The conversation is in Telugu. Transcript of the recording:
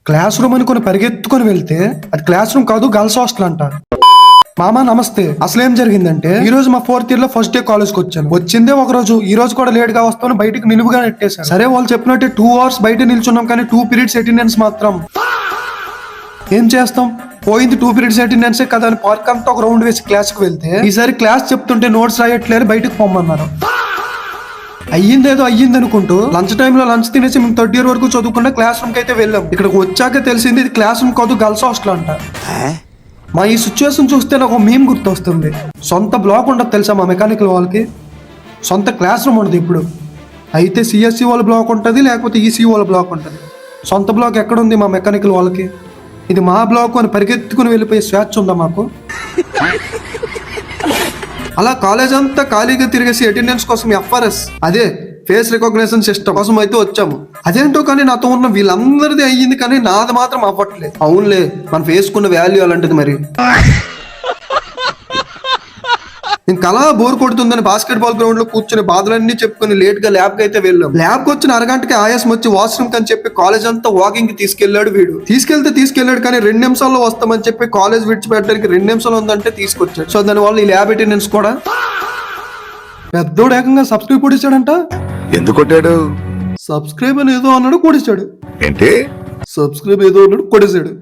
క్లాస్ రూమ్ అనుకుని పరిగెత్తుకొని వెళ్తే అది క్లాస్ రూమ్ కాదు, గర్ల్స్ హాస్టల్ అంట. మామా నమస్తే. అసలు ఏం జరిగిందంటే, ఈ రోజు మా 4th ఇయర్ లో ఫస్ట్ డే కాలేజ్ కి వచ్చాను. వచ్చిందే ఒక రోజు, ఈ రోజు కూడా లేట్ గా వస్తాను బయటకు నిలువుగా నెట్టేశారు. సరే వాళ్ళు చెప్పినట్టే 2 hours బయట నిల్చున్నాం, కానీ 2 periods అటెండెన్స్ మాత్రం ఏం చేస్తాం, పోయింది 2 periods అటెండెన్సే కదా అని పార్క్ అంతా ఒక రౌండ్ వేసి క్లాస్ కి వెళ్తే, ఈసారి క్లాస్ చెప్తుంటే నోట్స్ రాయట్లేరు, బయటకు పొమ్మన్నారు. అయ్యిందేదో అయ్యింది అనుకుంటూ లంచ్ టైంలో లంచ్ తినేసి మేము 3rd year వరకు చదువుకున్న క్లాస్ రూమ్ కి అయితే వెళ్ళాం. ఇక్కడికి వచ్చాక తెలిసింది ఇది క్లాస్ రూమ్ కాదు, గర్ల్స్ హాస్టల్ అంట. మా ఈ సిచ్యువేషన్ చూస్తే నాకు మీమ్ గుర్తొస్తుంది. సొంత బ్లాక్ ఉండదు తెలుసా మా మెకానికల్ వాళ్ళకి, సొంత క్లాస్ రూమ్ ఉండదు ఇప్పుడు. అయితే సిఎస్సి వాళ్ళ బ్లాక్ ఉంటుంది, లేకపోతే ఈసీ వాళ్ళ బ్లాక్ ఉంటుంది. సొంత బ్లాక్ ఎక్కడుంది మా మెకానికల్ వాళ్ళకి? ఇది మా బ్లాక్ అని పరిగెత్తుకుని వెళ్ళిపోయే స్వేచ్ఛ ఉందా మాకు? అలా కాలేజ్ అంతా ఖాళీగా తిరిగేసి అటెండెన్స్ కోసం FRS, అదే ఫేస్ రికగ్నిషన్ సిస్టమ్ కోసం అయితే వచ్చాము. అదేంటో కానీ నాతో ఉన్న వీళ్ళందరిది అయ్యింది, కానీ నాది మాత్రం అవ్వట్లేదు. అవునులే, మన ఫేస్ కున్న వాల్యూ అలాంటిది. మరి ఇంకా అలా బోర్ కొడుతుందని బాస్కెట్బాల్ గ్రౌండ్ లో కూర్చొని బాధలన్నీ చెప్పుకుని లేట్ గా ల్యాబ్ కి అయితే వెళ్ళాం. ల్యాబ్ కి వచ్చిన అరగంటకి ఆయాసం వచ్చి వాష్రూమ్ కని చెప్పి కాలేజ్ అంతా వాకింగ్ కి తీసుకెళ్లాడు వీడు. తీసుకెళ్లాడు కానీ 2 నిమిషాల్లో వస్తామని చెప్పి కాలేజ్ విడిచిపెట్టడానికి 2 నిమిషాలు ఉందంటే తీసుకొచ్చాడు. సో దాని వల్ల ఈ ల్యాబ్ అటెండెన్స్ కూడా పెద్దోడు ఏకంగా సబ్స్క్రైబ్ కొడిచాడంట. ఎందుకు కొట్టాడు? సబ్స్క్రైబ్ అని ఏదో అన్నాడు, కొడిచాడు. ఏంటి? సబ్స్క్రైబ్ ఏదో అన్నాడు, కొడిచాడు.